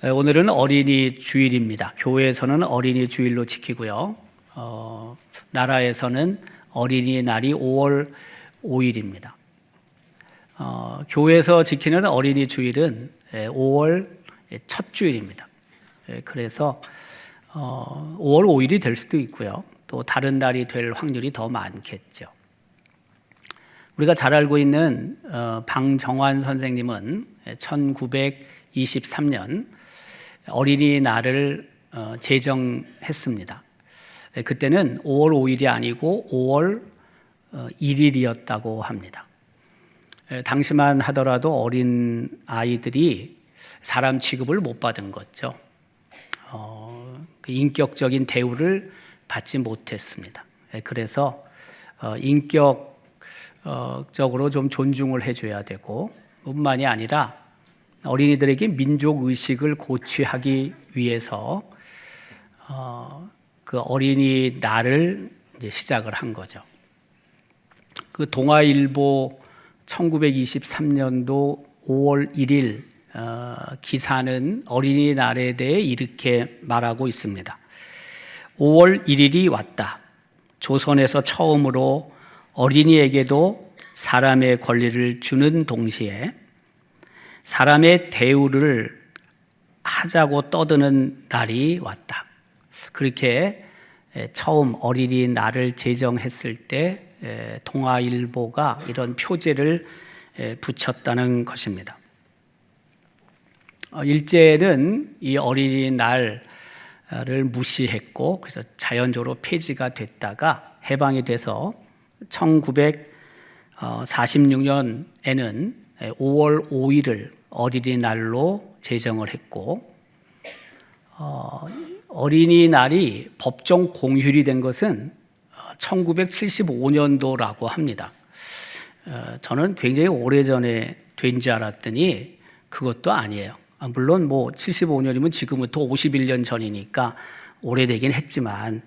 오늘은 어린이 주일입니다. 교회에서는 어린이 주일로 지키고요. 나라에서는 어린이날이 5월 5일입니다. 교회에서 지키는 어린이 주일은 5월 첫 주일입니다. 그래서 5월 5일이 될 수도 있고요. 또 다른 날이 될 확률이 더 많겠죠. 우리가 잘 알고 있는 방정환 선생님은 1923년 어린이날을 제정했습니다. 그때는 5월 5일이 아니고 5월 1일이었다고 합니다. 당시만 하더라도 어린 아이들이 사람 취급을 못 받은 거죠. 인격적인 대우를 받지 못했습니다. 그래서 인격적으로 좀 존중을 해줘야 되고, 뿐만이 아니라 어린이들에게 민족의식을 고취하기 위해서 그 어린이날을 이제 시작을 한 거죠. 그 동아일보 1923년도 5월 1일 기사는 어린이날에 대해 이렇게 말하고 있습니다. 5월 1일이 왔다. 조선에서 처음으로 어린이에게도 사람의 권리를 주는 동시에 사람의 대우를 하자고 떠드는 날이 왔다. 그렇게 처음 어린이날을 제정했을 때 동아일보가 이런 표제를 붙였다는 것입니다. 일제는 이 어린이날을 무시했고, 그래서 자연적으로 폐지가 됐다가 해방이 돼서 1946년에는 5월 5일을 어린이날로 제정을 했고, 어린이날이 법정 공휴일이 된 것은 1975년도라고 합니다. 저는 굉장히 오래전에 된 줄 알았더니 그것도 아니에요. 물론 75년이면 지금부터 51년 전이니까 오래되긴 했지만,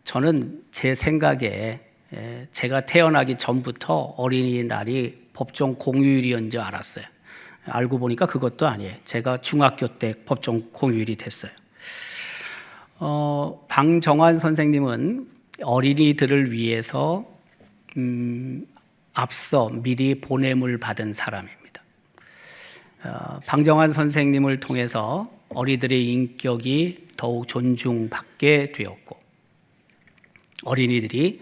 저는 제 생각에 제가 태어나기 전부터 어린이날이 법정 공휴일이었는 줄 알았어요. 알고 보니까 그것도 아니에요. 제가 중학교 때 법정 공휴일이 됐어요. 방정환 선생님은 어린이들을 위해서 앞서 미리 보냄을 받은 사람입니다. 방정환 선생님을 통해서 어린이들의 인격이 더욱 존중받게 되었고, 어린이들이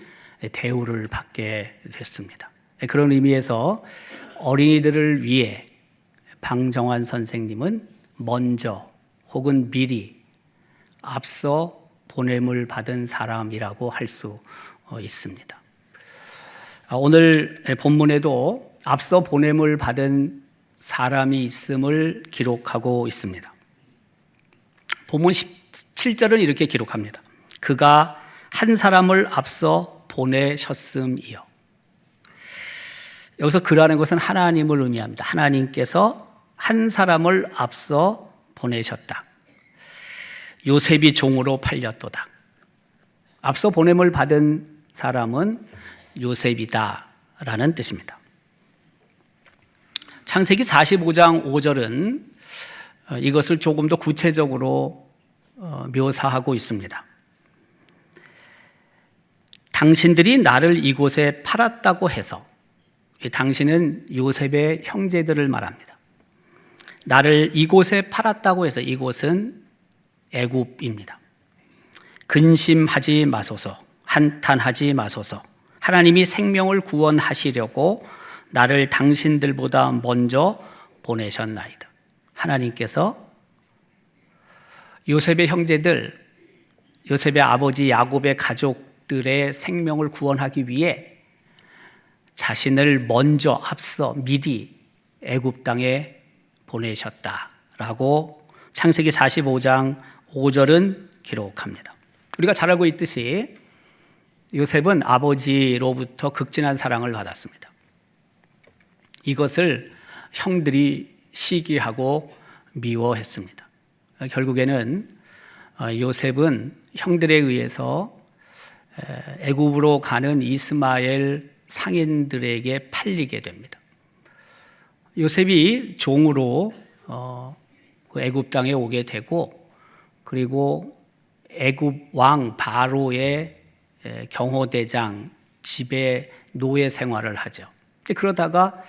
대우를 받게 됐습니다. 그런 의미에서 어린이들을 위해 방정환 선생님은 먼저 혹은 미리 앞서 보냄을 받은 사람이라고 할 수 있습니다. 오늘 본문에도 앞서 보냄을 받은 사람이 있음을 기록하고 있습니다. 본문 17절은 이렇게 기록합니다. 그가 한 사람을 앞서 보내셨음이요. 여기서 그라는 것은 하나님을 의미합니다. 하나님께서 한 사람을 앞서 보내셨다. 요셉이 종으로 팔렸도다. 앞서 보냄을 받은 사람은 요셉이다 라는 뜻입니다. 창세기 45장 5절은 이것을 조금 더 구체적으로 묘사하고 있습니다. 당신들이 나를 이곳에 팔았다고 해서, 당신은 요셉의 형제들을 말합니다. 나를 이곳에 팔았다고 해서, 이곳은 애굽입니다. 근심하지 마소서, 한탄하지 마소서. 하나님이 생명을 구원하시려고 나를 당신들보다 먼저 보내셨나이다. 하나님께서 요셉의 형제들, 요셉의 아버지 야곱의 가족들의 생명을 구원하기 위해 자신을 먼저 앞서 미리 애굽 땅에 보내셨다라고 창세기 45장 5절은 기록합니다. 우리가 잘 알고 있듯이 요셉은 아버지로부터 극진한 사랑을 받았습니다. 이것을 형들이 시기하고 미워했습니다. 결국에는 요셉은 형들에 의해서 애굽으로 가는 이스마엘 상인들에게 팔리게 됩니다. 요셉이 종으로 그 애굽 땅에 오게 되고 그리고 애굽 왕 바로의 경호대장 집에 노예 생활을 하죠. 그러다가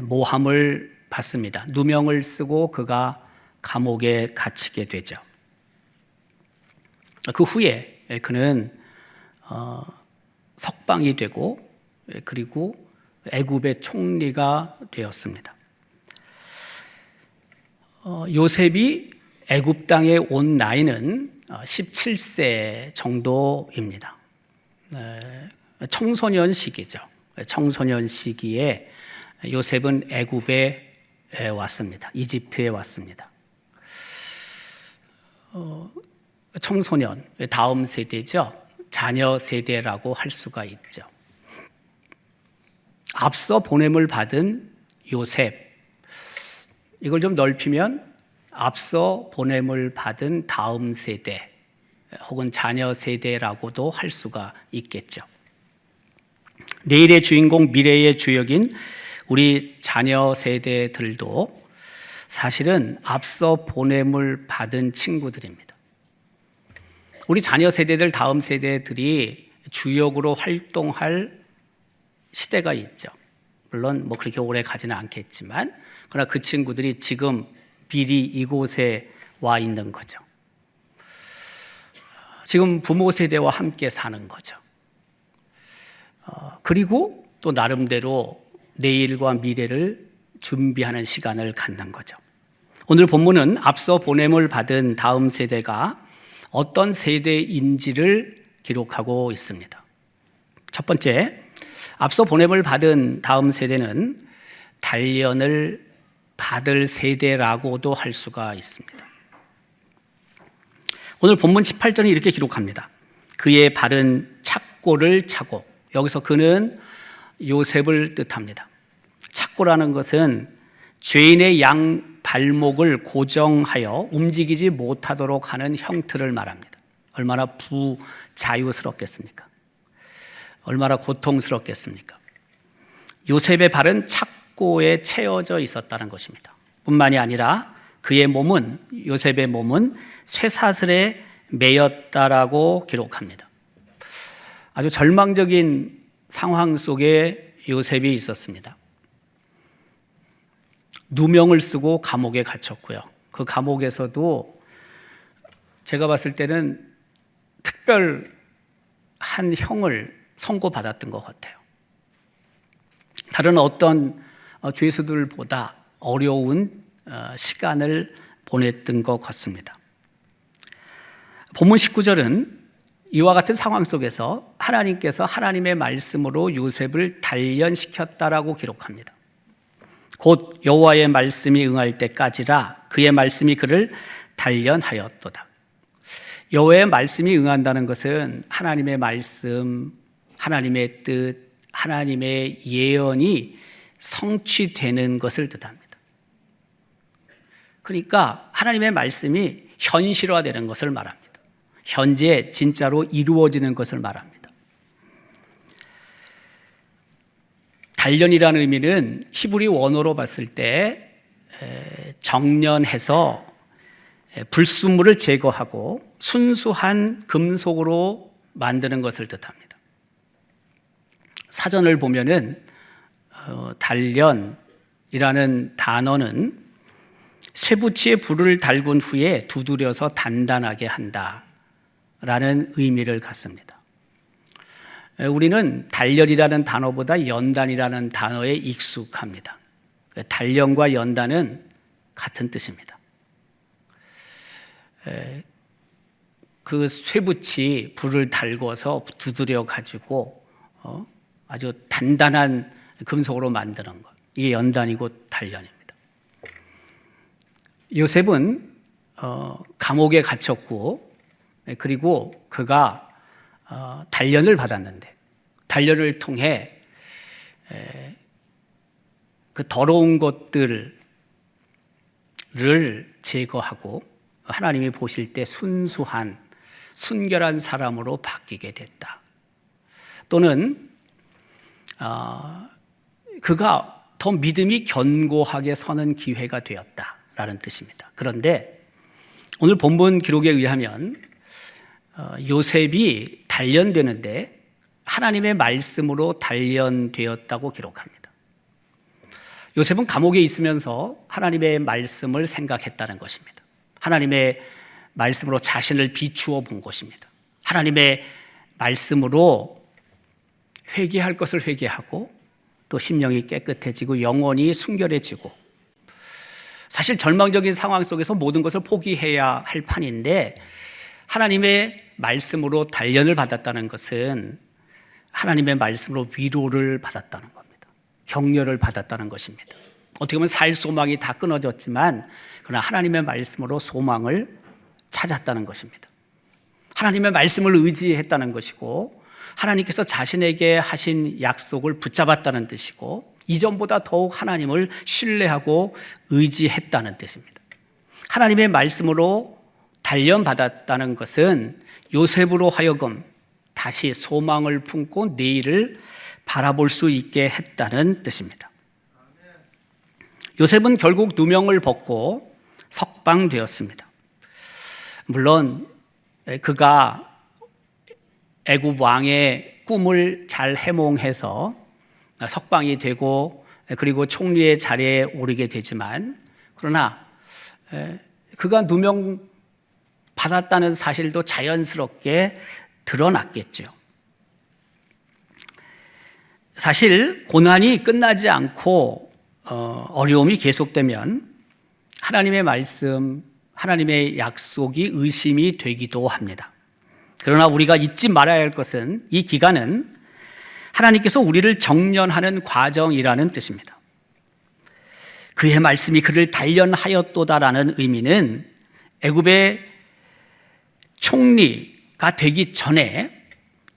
모함을 받습니다. 누명을 쓰고 그가 감옥에 갇히게 되죠. 그 후에 그는 석방이 되고 그리고 애굽의 총리가 되었습니다. 요셉이 애굽 땅에 온 나이는 17세 정도입니다. 청소년 시기죠. 청소년 시기에 요셉은 애굽에 왔습니다. 이집트에 왔습니다. 청소년, 다음 세대죠. 자녀 세대라고 할 수가 있죠. 앞서 보냄을 받은 요셉, 이걸 좀 넓히면 앞서 보냄을 받은 다음 세대 혹은 자녀 세대라고도 할 수가 있겠죠. 내일의 주인공, 미래의 주역인 우리 자녀 세대들도 사실은 앞서 보냄을 받은 친구들입니다. 우리 자녀 세대들, 다음 세대들이 주역으로 활동할 시대가 있죠. 물론 그렇게 오래 가지는 않겠지만, 그러나 그 친구들이 지금 미리 이곳에 와 있는 거죠. 지금 부모 세대와 함께 사는 거죠. 그리고 또 나름대로 내일과 미래를 준비하는 시간을 갖는 거죠. 오늘 본문은 앞서 보냄을 받은 다음 세대가 어떤 세대인지를 기록하고 있습니다. 첫 번째, 앞서 보냄을 받은 다음 세대는 단련을 받을 세대라고도 할 수가 있습니다. 오늘 본문 18절은 이렇게 기록합니다. 그의 발은 착고를 차고, 여기서 그는 요셉을 뜻합니다. 착고라는 것은 죄인의 양 발목을 고정하여 움직이지 못하도록 하는 형틀을 말합니다. 얼마나 부자유스럽겠습니까? 얼마나 고통스럽겠습니까? 요셉의 발은 착고에 채워져 있었다는 것입니다. 뿐만이 아니라 그의 몸은, 요셉의 몸은 쇠사슬에 매였다라고 기록합니다. 아주 절망적인 상황 속에 요셉이 있었습니다. 누명을 쓰고 감옥에 갇혔고요. 그 감옥에서도 제가 봤을 때는 특별한 형을 선고받았던 것 같아요. 다른 어떤 죄수들보다 어려운 시간을 보냈던 것 같습니다. 본문 19절은 이와 같은 상황 속에서 하나님께서 하나님의 말씀으로 요셉을 단련시켰다라고 기록합니다. 곧 여호와의 말씀이 응할 때까지라 그의 말씀이 그를 단련하였도다. 여호와의 말씀이 응한다는 것은 하나님의 말씀, 하나님의 뜻, 하나님의 예언이 성취되는 것을 뜻합니다. 그러니까 하나님의 말씀이 현실화되는 것을 말합니다. 현재 진짜로 이루어지는 것을 말합니다. 단련이라는 의미는 히브리 원어로 봤을 때 정련해서 불순물을 제거하고 순수한 금속으로 만드는 것을 뜻합니다. 사전을 보면은 단련이라는 단어는 쇠붙이에 불을 달군 후에 두드려서 단단하게 한다라는 의미를 갖습니다. 우리는 단련이라는 단어보다 연단이라는 단어에 익숙합니다. 단련과 연단은 같은 뜻입니다. 그 쇠붙이 불을 달궈서 두드려 가지고 아주 단단한 금속으로 만드는 것, 이게 연단이고 단련입니다. 요셉은 감옥에 갇혔고 그리고 그가 단련을 받았는데 단련을 통해 그 더러운 것들을 제거하고 하나님이 보실 때 순수한 순결한 사람으로 바뀌게 됐다. 또는 그가 더 믿음이 견고하게 서는 기회가 되었다 되었다라는 뜻입니다. 그런데 오늘 본문 기록에 의하면 요셉이 단련되는데 하나님의 말씀으로 단련되었다고 기록합니다. 요셉은 감옥에 있으면서 하나님의 말씀을 생각했다는 것입니다. 하나님의 말씀으로 자신을 비추어 본 것입니다. 하나님의 말씀으로 회개할 것을 회개하고 또 심령이 깨끗해지고 영혼이 순결해지고, 사실 절망적인 상황 속에서 모든 것을 포기해야 할 판인데 하나님의 말씀으로 단련을 받았다는 것은 하나님의 말씀으로 위로를 받았다는 겁니다. 격려를 받았다는 것입니다. 어떻게 보면 살 소망이 다 끊어졌지만 그러나 하나님의 말씀으로 소망을 찾았다는 것입니다. 하나님의 말씀을 의지했다는 것이고 하나님께서 자신에게 하신 약속을 붙잡았다는 뜻이고 이전보다 더욱 하나님을 신뢰하고 의지했다는 뜻입니다. 하나님의 말씀으로 단련받았다는 것은 요셉으로 하여금 다시 소망을 품고 내일을 바라볼 수 있게 했다는 뜻입니다. 요셉은 결국 누명을 벗고 석방되었습니다. 물론 그가 애굽 왕의 꿈을 잘 해몽해서 석방이 되고 그리고 총리의 자리에 오르게 되지만, 그러나 그가 누명 받았다는 사실도 자연스럽게 드러났겠죠. 사실 고난이 끝나지 않고 어려움이 계속되면 하나님의 말씀, 하나님의 약속이 의심이 되기도 합니다. 그러나 우리가 잊지 말아야 할 것은 이 기간은 하나님께서 우리를 정련하는 과정이라는 뜻입니다. 그의 말씀이 그를 단련하였도다라는 의미는 애굽의 총리가 되기 전에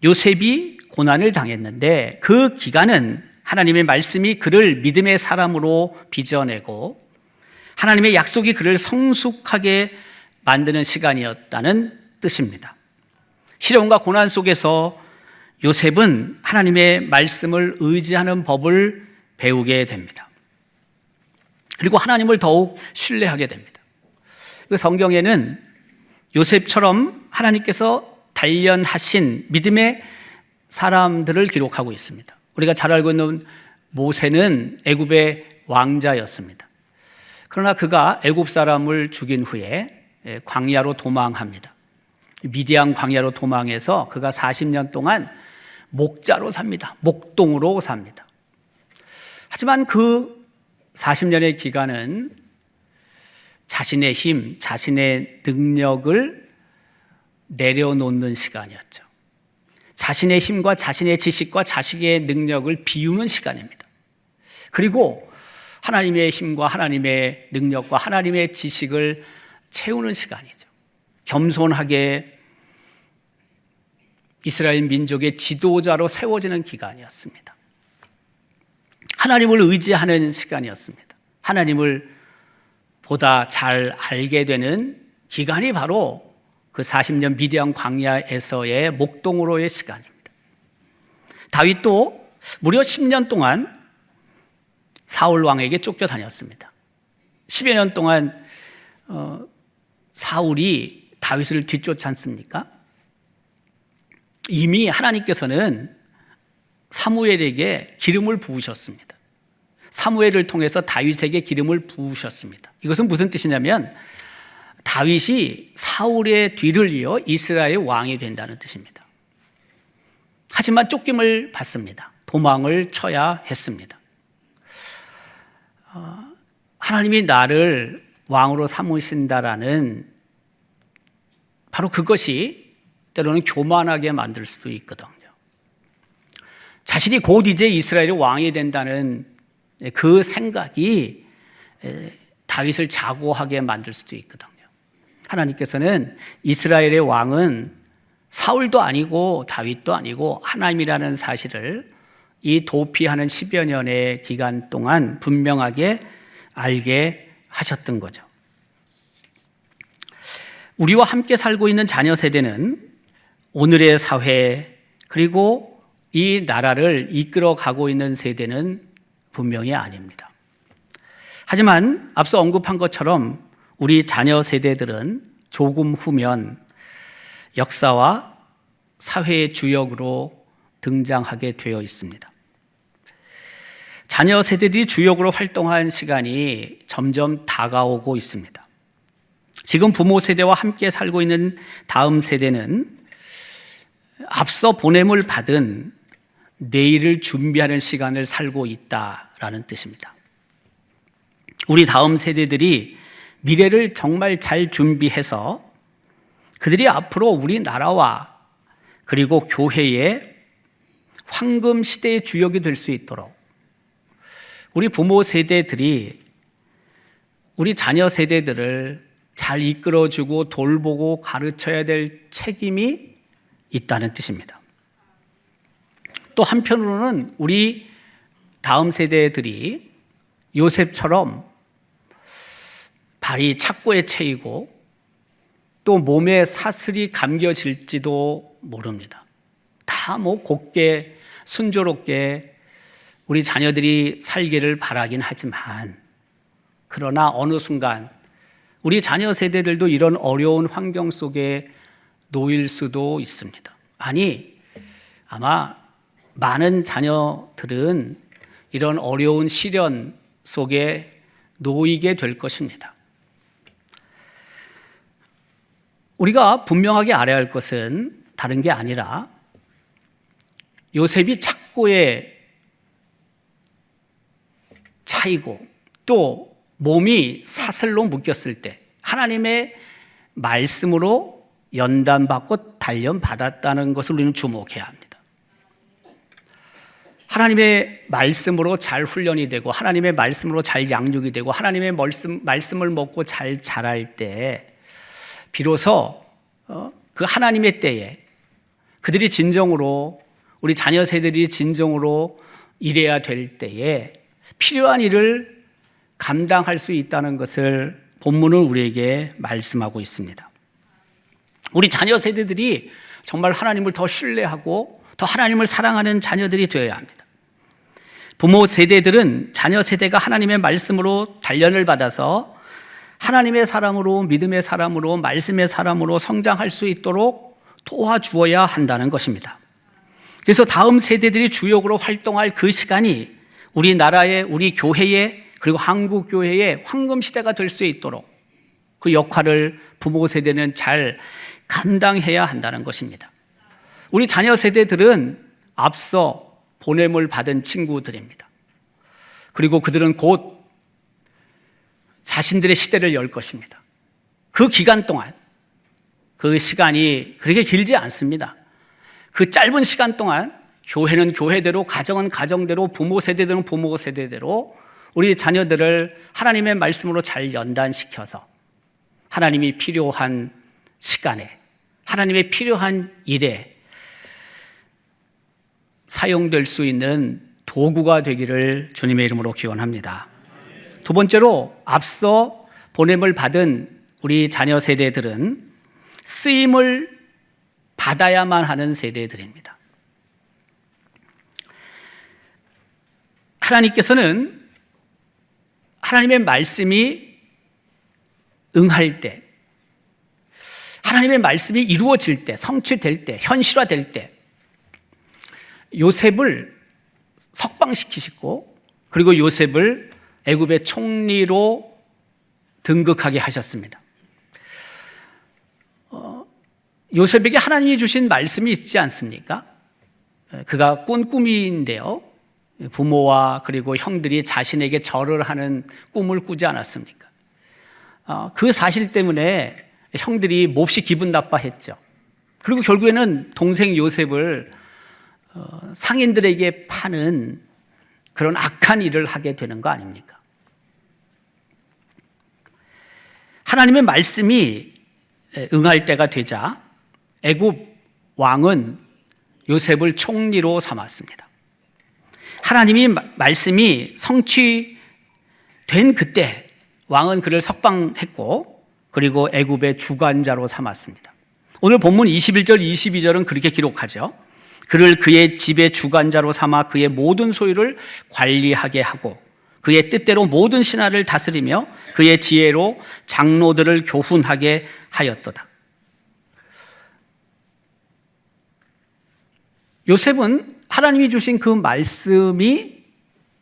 요셉이 고난을 당했는데 그 기간은 하나님의 말씀이 그를 믿음의 사람으로 빚어내고 하나님의 약속이 그를 성숙하게 만드는 시간이었다는 뜻입니다. 시련과 고난 속에서 요셉은 하나님의 말씀을 의지하는 법을 배우게 됩니다. 그리고 하나님을 더욱 신뢰하게 됩니다. 그 성경에는 요셉처럼 하나님께서 단련하신 믿음의 사람들을 기록하고 있습니다. 우리가 잘 알고 있는 모세는 애굽의 왕자였습니다. 그러나 그가 애굽 사람을 죽인 후에 광야로 도망합니다. 미디안 광야로 도망해서 그가 40년 동안 목자로 삽니다. 목동으로 삽니다. 하지만 그 40년의 기간은 자신의 힘, 자신의 능력을 내려놓는 시간이었죠. 자신의 힘과 자신의 지식과 자식의 능력을 비우는 시간입니다. 그리고 하나님의 힘과 하나님의 능력과 하나님의 지식을 채우는 시간이죠. 겸손하게 이스라엘 민족의 지도자로 세워지는 기간이었습니다. 하나님을 의지하는 시간이었습니다. 하나님을 보다 잘 알게 되는 기간이 바로 그 40년 미디안 광야에서의 목동으로의 시간입니다. 다윗도 무려 10년 동안 사울 왕에게 쫓겨다녔습니다. 10여 년 동안 사울이 다윗을 뒤쫓지 않습니까? 이미 하나님께서는 사무엘에게 기름을 부으셨습니다. 사무엘을 통해서 다윗에게 기름을 부으셨습니다. 이것은 무슨 뜻이냐면 다윗이 사울의 뒤를 이어 이스라엘 왕이 된다는 뜻입니다. 하지만 쫓김을 받습니다. 도망을 쳐야 했습니다. 하나님이 나를 왕으로 삼으신다라는 바로 그것이 때로는 교만하게 만들 수도 있거든요. 자신이 곧 이제 이스라엘의 왕이 된다는 그 생각이 다윗을 자고하게 만들 수도 있거든요. 하나님께서는 이스라엘의 왕은 사울도 아니고 다윗도 아니고 하나님이라는 사실을 이 도피하는 10여 년의 기간 동안 분명하게 알게 하셨던 거죠. 우리와 함께 살고 있는 자녀 세대는 오늘의 사회 그리고 이 나라를 이끌어 가고 있는 세대는 분명히 아닙니다. 하지만 앞서 언급한 것처럼 우리 자녀 세대들은 조금 후면 역사와 사회의 주역으로 등장하게 되어 있습니다. 자녀 세대들이 주역으로 활동한 시간이 점점 다가오고 있습니다. 지금 부모 세대와 함께 살고 있는 다음 세대는 앞서 보냄을 받은 내일을 준비하는 시간을 살고 있다라는 뜻입니다. 우리 다음 세대들이 미래를 정말 잘 준비해서 그들이 앞으로 우리나라와 그리고 교회의 황금 시대의 주역이 될 수 있도록 우리 부모 세대들이 우리 자녀 세대들을 잘 이끌어주고 돌보고 가르쳐야 될 책임이 있다는 뜻입니다. 또 한편으로는 우리 다음 세대들이 요셉처럼 발이 착고에 채이고 또 몸에 사슬이 감겨질지도 모릅니다. 다 곱게 순조롭게 우리 자녀들이 살기를 바라긴 하지만 그러나 어느 순간 우리 자녀 세대들도 이런 어려운 환경 속에 놓일 수도 있습니다. 아니, 아마 많은 자녀들은 이런 어려운 시련 속에 놓이게 될 것입니다. 우리가 분명하게 알아야 할 것은 다른 게 아니라 요셉이 착고에 차이고 또 몸이 사슬로 묶였을 때 하나님의 말씀으로 연단받고 단련받았다는 것을 우리는 주목해야 합니다. 하나님의 말씀으로 잘 훈련이 되고 하나님의 말씀으로 잘 양육이 되고 하나님의 말씀을 먹고 잘 자랄 때 비로소 그 하나님의 때에 그들이 진정으로 우리 자녀 세대들이 진정으로 일해야 될 때에 필요한 일을 감당할 수 있다는 것을 본문은 우리에게 말씀하고 있습니다. 우리 자녀 세대들이 정말 하나님을 더 신뢰하고 더 하나님을 사랑하는 자녀들이 되어야 합니다. 부모 세대들은 자녀 세대가 하나님의 말씀으로 단련을 받아서 하나님의 사람으로 믿음의 사람으로 말씀의 사람으로 성장할 수 있도록 도와주어야 한다는 것입니다. 그래서 다음 세대들이 주역으로 활동할 그 시간이 우리나라의 우리 교회의 그리고 한국 교회의 황금 시대가 될 수 있도록 그 역할을 부모 세대는 잘 감당해야 한다는 것입니다. 우리 자녀 세대들은 앞서 보냄을 받은 친구들입니다. 그리고 그들은 곧 자신들의 시대를 열 것입니다. 그 기간 동안 그 시간이 그렇게 길지 않습니다. 그 짧은 시간 동안 교회는 교회대로 가정은 가정대로 부모 세대들은 부모 세대대로 우리 자녀들을 하나님의 말씀으로 잘 연단시켜서 하나님이 필요한 시간에 하나님의 필요한 일에 사용될 수 있는 도구가 되기를 주님의 이름으로 기원합니다. 두 번째로 앞서 보냄을 받은 우리 자녀 세대들은 쓰임을 받아야만 하는 세대들입니다. 하나님께서는 하나님의 말씀이 응할 때, 하나님의 말씀이 이루어질 때, 성취될 때, 현실화될 때 요셉을 석방시키시고 그리고 요셉을 애굽의 총리로 등극하게 하셨습니다. 요셉에게 하나님이 주신 말씀이 있지 않습니까? 그가 꾼 꿈인데요. 부모와 그리고 형들이 자신에게 절을 하는 꿈을 꾸지 않았습니까? 그 사실 때문에 형들이 몹시 기분 나빠했죠. 그리고 결국에는 동생 요셉을 상인들에게 파는 그런 악한 일을 하게 되는 거 아닙니까? 하나님의 말씀이 응할 때가 되자 애굽 왕은 요셉을 총리로 삼았습니다. 하나님이 말씀이 성취된 그때 왕은 그를 석방했고 그리고 애굽의 주관자로 삼았습니다. 오늘 본문 21절 22절은 그렇게 기록하죠. 그를 그의 집의 주관자로 삼아 그의 모든 소유를 관리하게 하고 그의 뜻대로 모든 신하를 다스리며 그의 지혜로 장로들을 교훈하게 하였도다. 요셉은 하나님이 주신 그 말씀이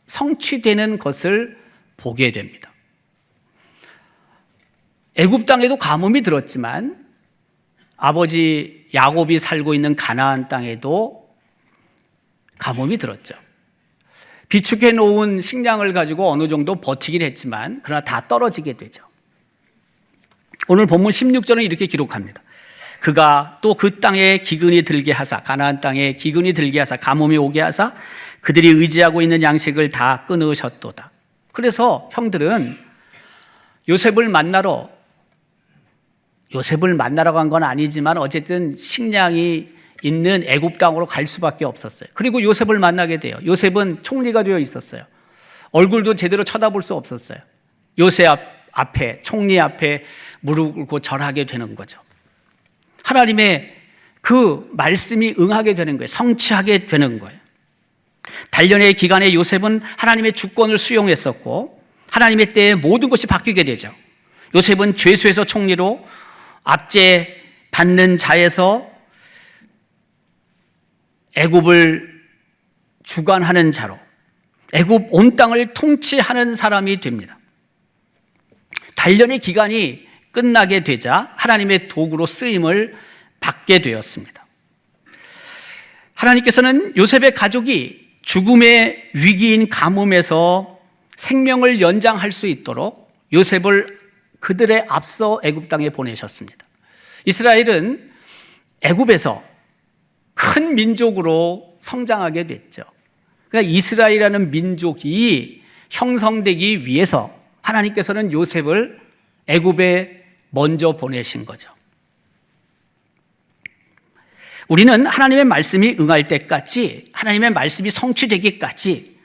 성취되는 것을 보게 됩니다. 애굽 땅에도 가뭄이 들었지만 아버지 야곱이 살고 있는 가나안 땅에도 가뭄이 들었죠. 비축해 놓은 식량을 가지고 어느 정도 버티긴 했지만 그러나 다 떨어지게 되죠. 오늘 본문 16절은 이렇게 기록합니다. 그가 또 그 땅에 기근이 들게 하사, 가나안 땅에 기근이 들게 하사 가뭄이 오게 하사 그들이 의지하고 있는 양식을 다 끊으셨도다. 그래서 형들은 요셉을 만나러 간 건 아니지만 어쨌든 식량이 있는 애굽 땅으로 갈 수밖에 없었어요. 그리고 요셉을 만나게 돼요. 요셉은 총리가 되어 있었어요. 얼굴도 제대로 쳐다볼 수 없었어요. 요셉 앞에, 총리 앞에 무릎 꿇고 절하게 되는 거죠. 하나님의 그 말씀이 응하게 되는 거예요. 성취하게 되는 거예요. 단련의 기간에 요셉은 하나님의 주권을 수용했었고 하나님의 때에 모든 것이 바뀌게 되죠. 요셉은 죄수에서 총리로, 압제 받는 자에서 애굽을 주관하는 자로, 애굽 온 땅을 통치하는 사람이 됩니다. 단련의 기간이 끝나게 되자 하나님의 도구로 쓰임을 받게 되었습니다. 하나님께서는 요셉의 가족이 죽음의 위기인 가뭄에서 생명을 연장할 수 있도록 요셉을 그들의 앞서 애굽 땅에 보내셨습니다. 이스라엘은 애굽에서 큰 민족으로 성장하게 됐죠. 그러니까 이스라엘이라는 민족이 형성되기 위해서 하나님께서는 요셉을 애굽에 먼저 보내신 거죠. 우리는 하나님의 말씀이 응할 때까지, 하나님의 말씀이 성취되기까지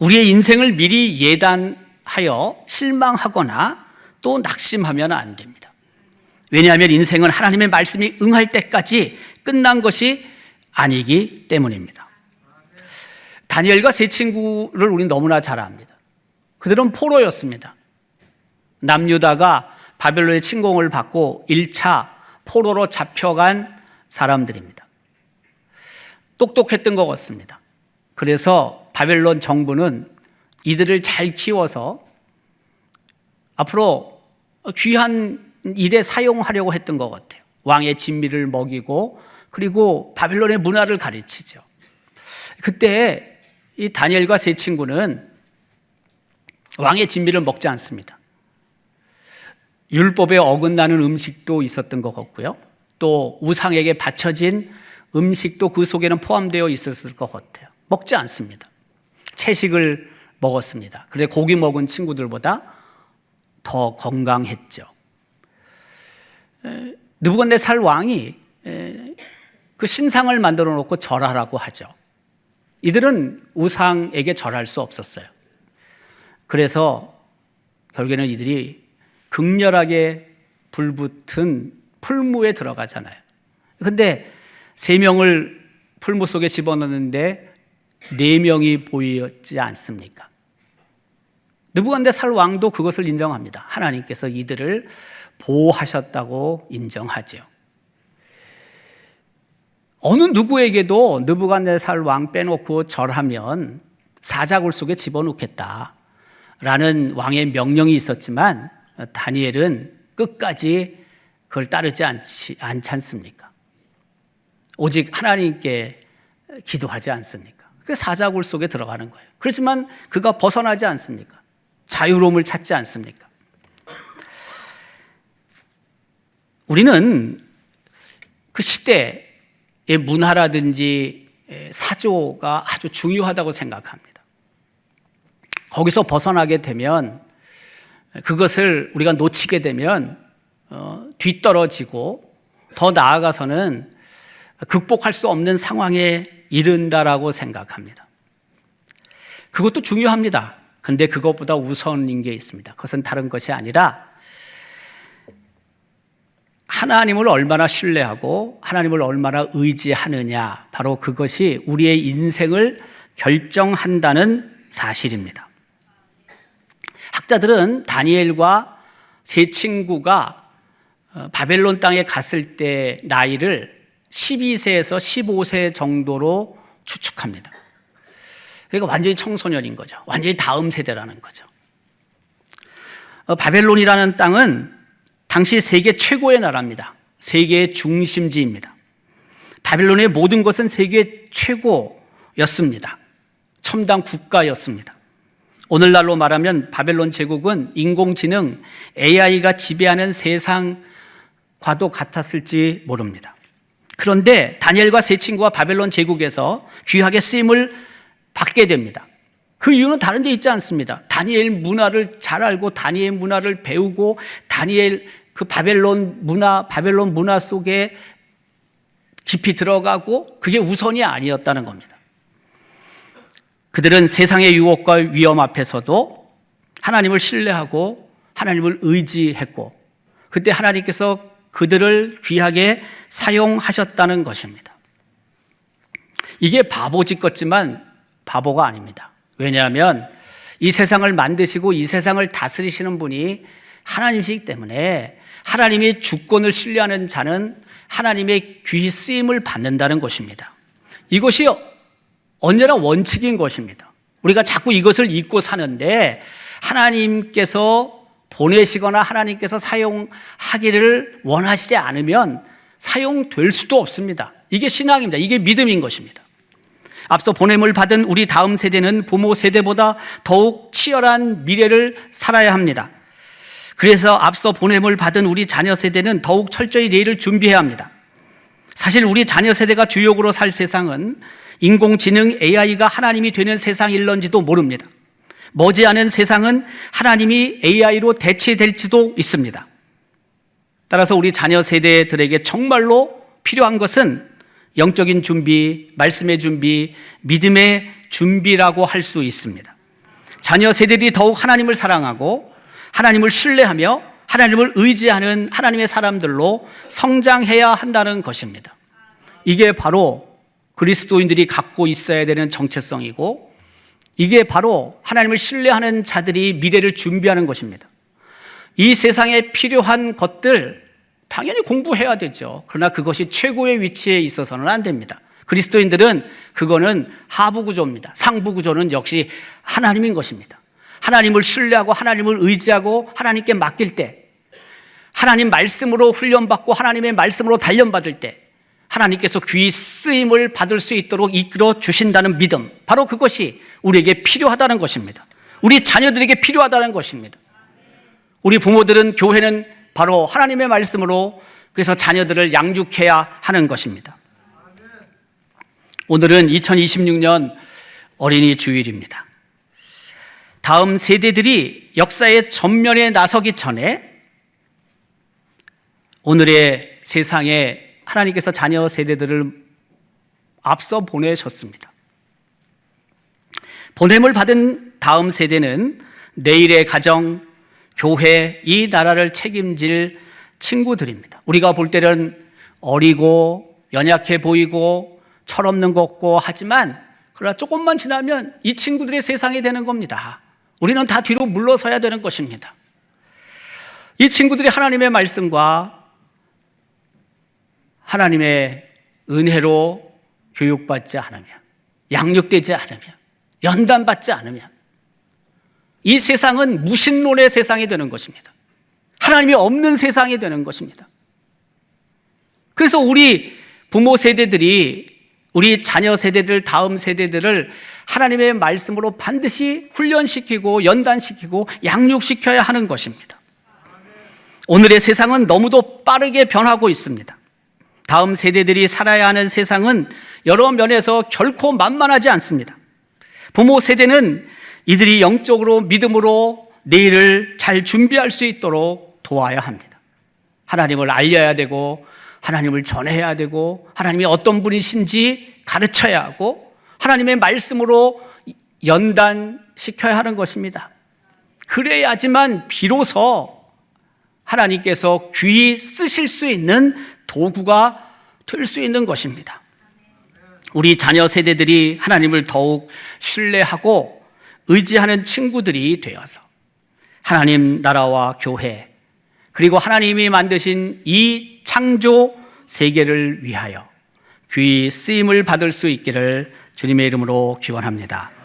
우리의 인생을 미리 예단하여 실망하거나 또 낙심하면 안 됩니다. 왜냐하면 인생은 하나님의 말씀이 응할 때까지 끝난 것이 아니기 때문입니다. 다니엘과 세 친구를 우리는 너무나 잘 압니다. 그들은 포로였습니다. 남유다가 바벨론의 침공을 받고 1차 포로로 잡혀간 사람들입니다. 똑똑했던 것 같습니다. 그래서 바벨론 정부는 이들을 잘 키워서 앞으로 귀한 일에 사용하려고 했던 것 같아요. 왕의 진미를 먹이고 그리고 바벨론의 문화를 가르치죠. 그때 이 다니엘과 세 친구는 왕의 진미를 먹지 않습니다. 율법에 어긋나는 음식도 있었던 것 같고요. 또 우상에게 바쳐진 음식도 그 속에는 포함되어 있었을 것 같아요. 먹지 않습니다. 채식을 먹었습니다. 그런데 고기 먹은 친구들보다 더 건강했죠. 느부갓네살 왕이 그 신상을 만들어 놓고 절하라고 하죠. 이들은 우상에게 절할 수 없었어요. 그래서 결국에는 이들이 극렬하게 불붙은 풀무에 들어가잖아요. 그런데 3명을 풀무 속에 집어넣는데 4명이 보이지 않습니까? 느부갓네살 왕도 그것을 인정합니다. 하나님께서 이들을 보호하셨다고 인정하죠. 어느 누구에게도 느부갓네살 왕 빼놓고 절하면 사자굴 속에 집어넣겠다라는 왕의 명령이 있었지만 다니엘은 끝까지 그걸 따르지 않지 않습니까? 오직 하나님께 기도하지 않습니까? 그 사자굴 속에 들어가는 거예요. 그렇지만 그가 벗어나지 않습니까? 자유로움을 찾지 않습니까? 우리는 그 시대의 문화라든지 사조가 아주 중요하다고 생각합니다. 거기서 벗어나게 되면 그것을 우리가 놓치게 되면 뒤떨어지고 더 나아가서는 극복할 수 없는 상황에 이른다라고 생각합니다. 그것도 중요합니다. 근데 그것보다 우선인 게 있습니다. 그것은 다른 것이 아니라 하나님을 얼마나 신뢰하고 하나님을 얼마나 의지하느냐, 바로 그것이 우리의 인생을 결정한다는 사실입니다. 학자들은 다니엘과 세 친구가 바벨론 땅에 갔을 때 나이를 12세에서 15세 정도로 추측합니다. 그러니까 완전히 청소년인 거죠. 완전히 다음 세대라는 거죠. 바벨론이라는 땅은 당시 세계 최고의 나라입니다. 세계의 중심지입니다. 바벨론의 모든 것은 세계 최고였습니다. 첨단 국가였습니다. 오늘날로 말하면 바벨론 제국은 인공지능 AI가 지배하는 세상과도 같았을지 모릅니다. 그런데 다니엘과 세 친구가 바벨론 제국에서 귀하게 쓰임을 받게 됩니다. 그 이유는 다른 데 있지 않습니다. 다니엘 문화를 잘 알고 다니엘 문화를 배우고 다니엘 그 바벨론 문화 속에 깊이 들어가고 그게 우선이 아니었다는 겁니다. 그들은 세상의 유혹과 위험 앞에서도 하나님을 신뢰하고 하나님을 의지했고 그때 하나님께서 그들을 귀하게 사용하셨다는 것입니다. 이게 바보짓 같지만 바보가 아닙니다. 왜냐하면 이 세상을 만드시고 이 세상을 다스리시는 분이 하나님이시기 때문에 하나님의 주권을 신뢰하는 자는 하나님의 귀히 쓰임을 받는다는 것입니다. 이것이 언제나 원칙인 것입니다. 우리가 자꾸 이것을 잊고 사는데 하나님께서 보내시거나 하나님께서 사용하기를 원하시지 않으면 사용될 수도 없습니다. 이게 신앙입니다. 이게 믿음인 것입니다. 앞서 보냄을 받은 우리 다음 세대는 부모 세대보다 더욱 치열한 미래를 살아야 합니다. 그래서 앞서 보냄을 받은 우리 자녀 세대는 더욱 철저히 내일을 준비해야 합니다. 사실 우리 자녀 세대가 주역으로 살 세상은 인공지능 AI가 하나님이 되는 세상일런지도 모릅니다. 머지않은 세상은 하나님이 AI로 대체될지도 있습니다. 따라서 우리 자녀 세대들에게 정말로 필요한 것은 영적인 준비, 말씀의 준비, 믿음의 준비라고 할 수 있습니다. 자녀 세대들이 더욱 하나님을 사랑하고 하나님을 신뢰하며 하나님을 의지하는 하나님의 사람들로 성장해야 한다는 것입니다. 이게 바로 그리스도인들이 갖고 있어야 되는 정체성이고 이게 바로 하나님을 신뢰하는 자들이 미래를 준비하는 것입니다. 이 세상에 필요한 것들 당연히 공부해야 되죠. 그러나 그것이 최고의 위치에 있어서는 안 됩니다. 그리스도인들은 그거는 하부 구조입니다. 상부 구조는 역시 하나님인 것입니다. 하나님을 신뢰하고 하나님을 의지하고 하나님께 맡길 때 하나님 말씀으로 훈련받고 하나님의 말씀으로 단련받을 때 하나님께서 귀히 쓰임을 받을 수 있도록 이끌어 주신다는 믿음, 바로 그것이 우리에게 필요하다는 것입니다. 우리 자녀들에게 필요하다는 것입니다. 우리 부모들은 교회는 바로 하나님의 말씀으로 그래서 자녀들을 양육해야 하는 것입니다. 오늘은 2026년 어린이 주일입니다. 다음 세대들이 역사의 전면에 나서기 전에 오늘의 세상에 하나님께서 자녀 세대들을 앞서 보내셨습니다. 보냄을 받은 다음 세대는 내일의 가정, 교회, 이 나라를 책임질 친구들입니다. 우리가 볼 때는 어리고 연약해 보이고 철없는 것 같고 하지만 그러나 조금만 지나면 이 친구들의 세상이 되는 겁니다. 우리는 다 뒤로 물러서야 되는 것입니다. 이 친구들이 하나님의 말씀과 하나님의 은혜로 교육받지 않으면, 양육되지 않으면, 연단받지 않으면 이 세상은 무신론의 세상이 되는 것입니다. 하나님이 없는 세상이 되는 것입니다. 그래서 우리 부모 세대들이 우리 자녀 세대들, 다음 세대들을 하나님의 말씀으로 반드시 훈련시키고 연단시키고 양육시켜야 하는 것입니다. 오늘의 세상은 너무도 빠르게 변하고 있습니다. 다음 세대들이 살아야 하는 세상은 여러 면에서 결코 만만하지 않습니다. 부모 세대는 이들이 영적으로 믿음으로 내일을 잘 준비할 수 있도록 도와야 합니다. 하나님을 알려야 되고 하나님을 전해야 되고 하나님이 어떤 분이신지 가르쳐야 하고 하나님의 말씀으로 연단시켜야 하는 것입니다. 그래야지만 비로소 하나님께서 귀히 쓰실 수 있는 도구가 될 수 있는 것입니다. 우리 자녀 세대들이 하나님을 더욱 신뢰하고 의지하는 친구들이 되어서 하나님 나라와 교회, 그리고 하나님이 만드신 이 창조 세계를 위하여 귀히 쓰임을 받을 수 있기를 주님의 이름으로 기원합니다.